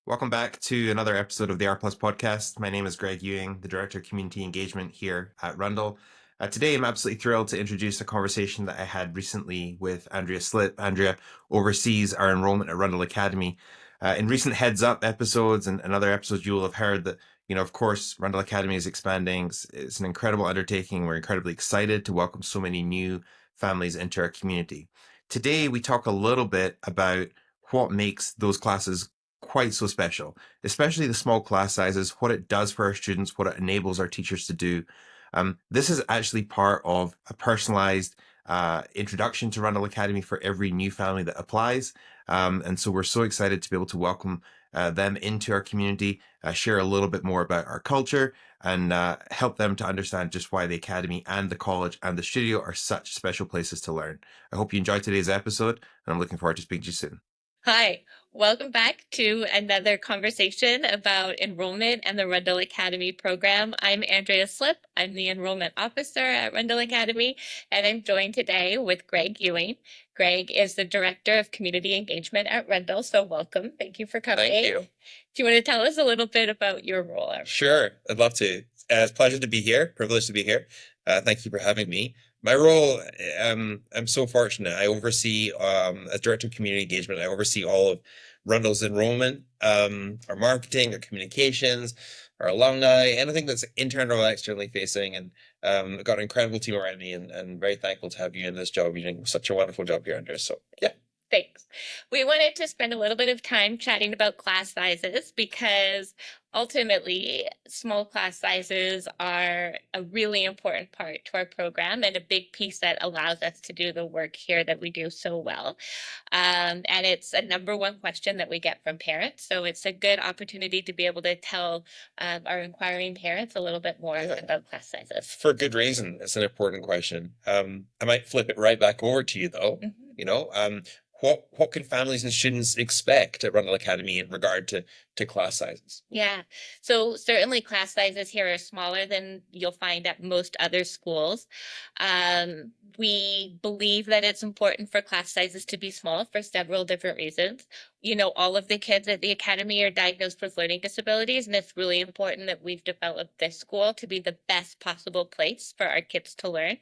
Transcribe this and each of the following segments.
Welcome back to another episode of the R Plus podcast. My name is Greig Ewing, the Director of Community Engagement here at Rundle. Today, I'm absolutely thrilled to introduce a conversation that I had recently with Andria Slipp. Andria oversees our enrollment at Rundle Academy. In recent Heads Up episodes and other episodes, you will have heard that, of course, Rundle Academy is expanding. It's an incredible undertaking. We're incredibly excited to welcome so many new families into our community. Today, we talk a little bit about what makes those classes quite so special, especially the small class sizes, what it does for our students, what it enables our teachers to do. This is actually part of a personalized introduction to Rundle Academy for every new family that applies. And so we're so excited to be able to welcome them into our community, share a little bit more about our culture, and help them to understand just why the Academy and the college and the studio are such special places to learn. I hope you enjoyed today's episode, and I'm looking forward to speaking to you soon. Hi, welcome back to another conversation about enrollment and the Rundle Academy program. I'm Andria Slipp. I'm the Enrollment Officer at Rundle Academy, and I'm joined today with Greig Ewing. Greig is the Director of Community Engagement at Rundle, so welcome. Thank you for coming. Thank you. Do you want to tell us a little bit about your role? Sure, I'd love to. It's a pleasure to be here, privileged to be here. Thank you for having me. My role, I'm so fortunate. I oversee, as Director of Community Engagement, I oversee all of Rundle's enrollment, our marketing, our communications, our alumni, anything that's internal or externally facing. And I've got an incredible team around me and very thankful to have you in this job. You're doing such a wonderful job here, Andrew. So, yeah. Thanks. We wanted to spend a little bit of time chatting about class sizes because ultimately small class sizes are a really important part to our program and a big piece that allows us to do the work here that we do so well. And it's a number one question that we get from parents. So it's a good opportunity to be able to tell our inquiring parents a little bit more about class sizes. For good reason. It's an important question. I might flip it right back over to you though. What can families and students expect at Rundle Academy in regard to class sizes? Yeah, so certainly class sizes here are smaller than you'll find at most other schools. We believe that it's important for class sizes to be small for several different reasons. All of the kids at the academy are diagnosed with learning disabilities, and it's really important that we've developed this school to be the best possible place for our kids to learn.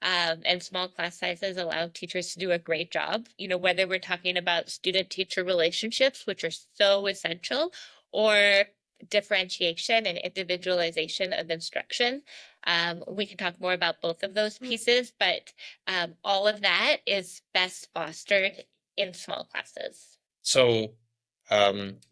And small class sizes allow teachers to do a great job, whether we're talking about student-teacher relationships, which are so essential, or differentiation and individualization of instruction. We can talk more about both of those pieces, but all of that is best fostered in small classes. So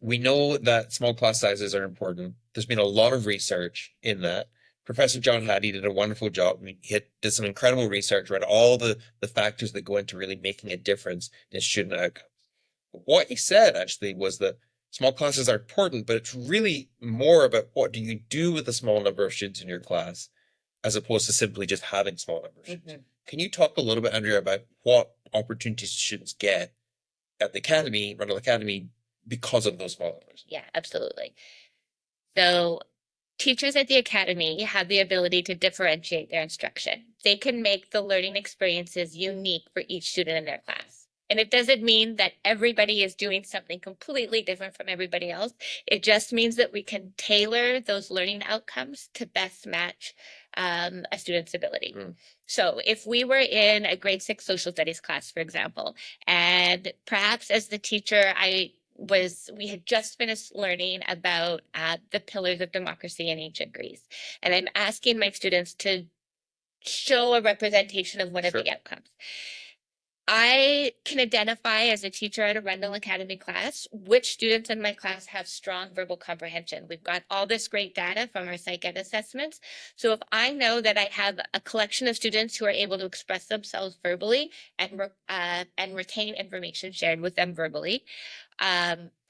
we know that small class sizes are important. There's been a lot of research in that. Professor John Hattie did a wonderful job. He did some incredible research, read all the factors that go into really making a difference in student outcomes. What he said actually was that small classes are important, but it's really more about what do you do with the small number of students in your class, as opposed to simply just having small number of students. Can you talk a little bit, Andrea, about what opportunities students get at the academy, Rundle Academy, because of those small numbers? Yeah, absolutely. So teachers at the academy have the ability to differentiate their instruction. They can make the learning experiences unique for each student in their class. And it doesn't mean that everybody is doing something completely different from everybody else. It just means that we can tailor those learning outcomes to best match a student's ability. So if we were in a grade 6 social studies class, for example, and perhaps as the teacher, we had just finished learning about the pillars of democracy in ancient Greece. And I'm asking my students to show a representation of one of the outcomes. I can identify as a teacher at a Rundle Academy class which students in my class have strong verbal comprehension. We've got all this great data from our psych ed assessments. So if I know that I have a collection of students who are able to express themselves verbally and retain information shared with them verbally,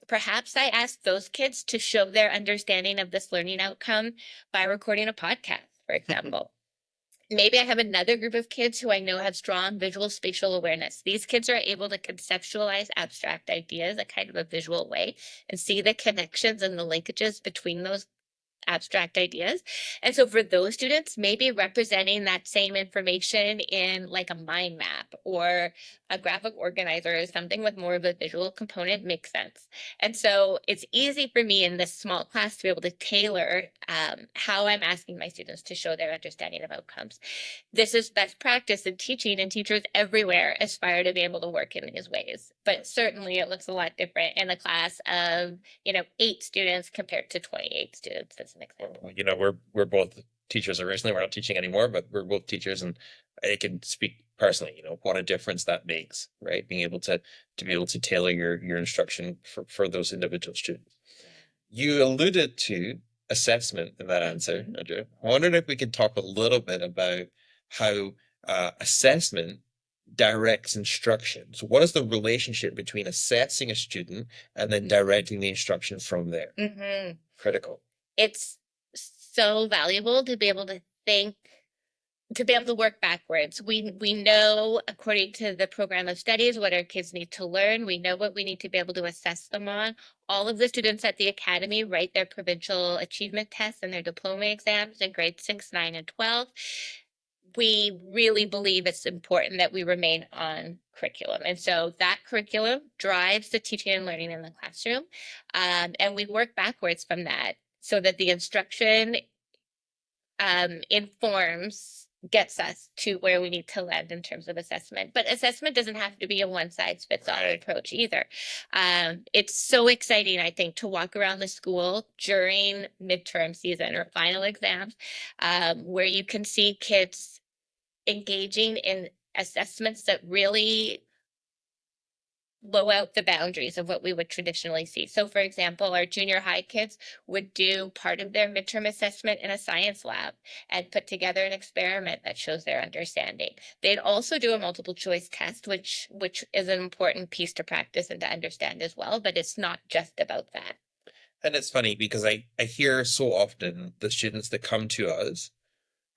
perhaps I ask those kids to show their understanding of this learning outcome by recording a podcast, for example. Maybe I have another group of kids who I know have strong visual spatial awareness. These kids are able to conceptualize abstract ideas in kind of a visual way and see the connections and the linkages between those abstract ideas. And so for those students, maybe representing that same information in like a mind map or a graphic organizer or something with more of a visual component makes sense. And so it's easy for me in this small class to be able to tailor how I'm asking my students to show their understanding of outcomes. This is best practice in teaching, and teachers everywhere aspire to be able to work in these ways. But certainly it looks a lot different in a class of, 8 students compared to 28 students, as an example. You know, we're both teachers originally. We're not teaching anymore, but we're both teachers, and I can speak personally, what a difference that makes, right? Being able to be able to tailor your instruction for those individual students. You alluded to assessment in that answer, Andrew. I wondered if we could talk a little bit about how assessment directs instruction. So what is the relationship between assessing a student and then directing the instruction from there? Critical. It's so valuable to be able to think, to be able to work backwards. We know, according to the program of studies, what our kids need to learn. We know what we need to be able to assess them on. All of the students at the academy write their provincial achievement tests and their diploma exams in grades 6, 9, and 12. We really believe it's important that we remain on curriculum. And so that curriculum drives the teaching and learning in the classroom. And we work backwards from that so that the instruction gets us to where we need to land in terms of assessment. But assessment doesn't have to be a one-size-fits-all approach either. It's so exciting, I think, to walk around the school during midterm season or final exams, where you can see kids engaging in assessments that really blow out the boundaries of what we would traditionally see. So for example, our junior high kids would do part of their midterm assessment in a science lab and put together an experiment that shows their understanding. They'd also do a multiple choice test, which is an important piece to practice and to understand as well, but it's not just about that. And it's funny because I hear so often the students that come to us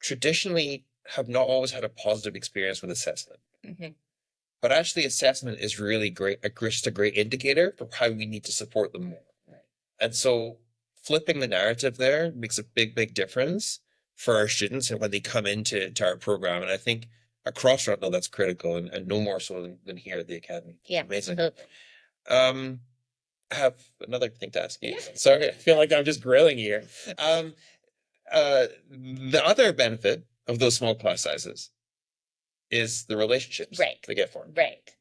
traditionally have not always had a positive experience with assessment. But actually, assessment is really great, just a great indicator for how we need to support them more. And so flipping the narrative there makes a big, big difference for our students and when they come into our program. And I think across Rundle, that's critical and no more so than here at the Academy. Yeah. Amazing. I have another thing to ask you. Yeah. Sorry, I feel like I'm just grilling you here. The other benefit of those small class sizes is the relationships they get formed. Right.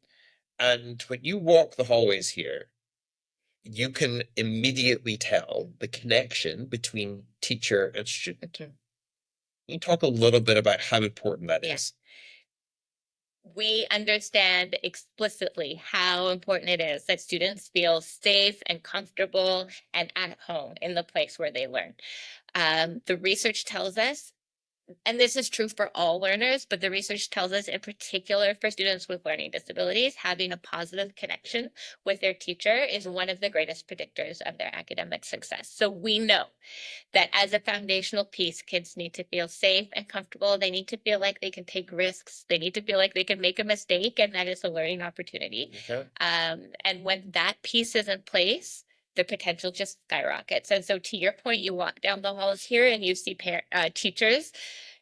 And when you walk the hallways here, you can immediately tell the connection between teacher and student. Can you talk a little bit about how important that is? We understand explicitly how important it is that students feel safe and comfortable and at home in the place where they learn. The research tells us, and this is true for all learners, but the research tells us in particular for students with learning disabilities, having a positive connection with their teacher is one of the greatest predictors of their academic success. So we know that as a foundational piece, kids need to feel safe and comfortable. They need to feel like they can take risks. They need to feel like they can make a mistake, and that is a learning opportunity. Okay. And when that piece is in place, the potential just skyrockets. And so to your point, you walk down the halls here and you see teachers,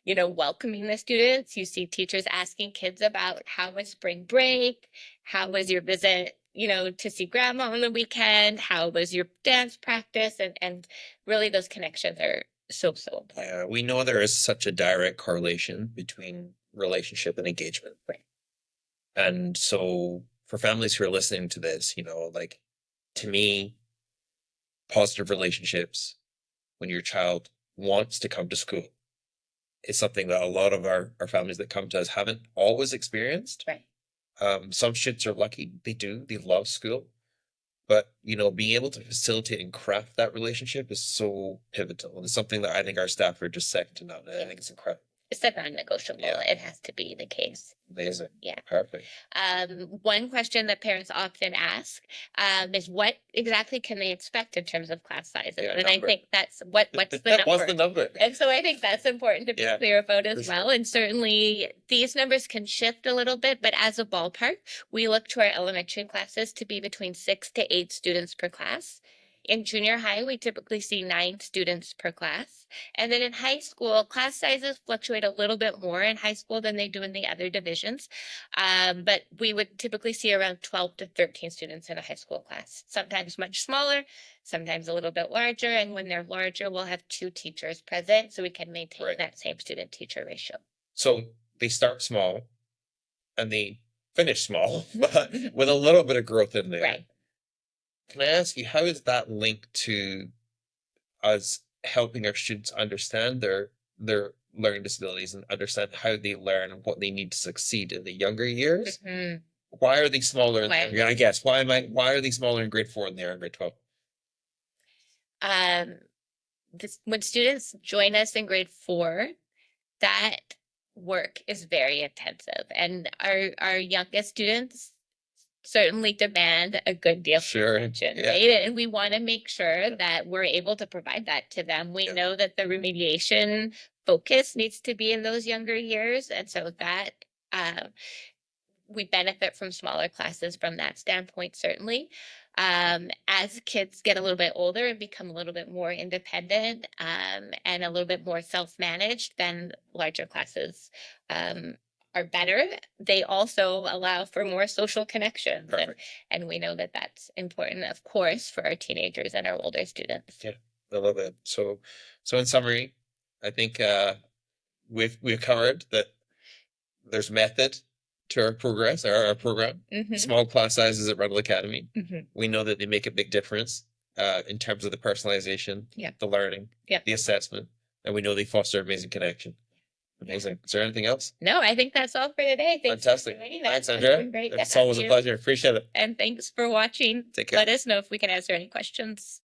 welcoming the students. You see teachers asking kids about how was spring break? How was your visit, to see grandma on the weekend? How was your dance practice? And really those connections are so important. Yeah, we know there is such a direct correlation between relationship and engagement. Right. And so for families who are listening to this, to me, positive relationships when your child wants to come to school is something that a lot of our families that come to us haven't always experienced. Right. Some students are lucky. They love school. But, being able to facilitate and craft that relationship is so pivotal. And it's something that I think our staff are just second to none. I think it's incredible. It's a non-negotiable. Yeah. It has to be the case. Amazing. Yeah. Perfect. One question that parents often ask is what exactly can they expect in terms of class sizes? Yeah, and I think that's what's the number? What's the number? And so I think that's important to be clear about as well. And certainly these numbers can shift a little bit, but as a ballpark, we look to our elementary classes to be between 6 to 8 students per class. In junior high, we typically see 9 students per class. And then in high school, class sizes fluctuate a little bit more in high school than they do in the other divisions. But we would typically see around 12 to 13 students in a high school class, sometimes much smaller, sometimes a little bit larger. And when they're larger, we'll have 2 teachers present so we can maintain Right. that same student teacher ratio. So they start small and they finish small, but with a little bit of growth in there. Right. Can I ask you, how is that linked to us helping our students understand their learning disabilities and understand how they learn and what they need to succeed in the younger years? Mhm. Why are they smaller? Why- I guess why are they smaller in grade 4 than they are in grade 12? When students join us in grade 4, that work is very intensive, and our youngest students certainly demand a good deal Sure, of attention, yeah. right? And we want to make sure that we're able to provide that to them. We Yeah. know that the remediation focus needs to be in those younger years, and so that we benefit from smaller classes from that standpoint, certainly. As kids get a little bit older and become a little bit more independent and a little bit more self-managed, then larger classes are better. They also allow for more social connections. Perfect. And we know that that's important, of course, for our teenagers and our older students. Yeah, I love it. So in summary, I think we've covered that there's method to our progress, our program. Mhm. Small class sizes at Rundle Academy. Mhm. We know that they make a big difference in terms of the personalization, Yeah. the learning, Yeah. the assessment, and we know they foster amazing connection. Amazing. Is there anything else? No, I think that's all for today. Thanks Fantastic. for joining us. Thanks, It's Andrea. been great to It's have always a you. pleasure. Appreciate it. And thanks for watching. Take care. Let us know if we can answer any questions.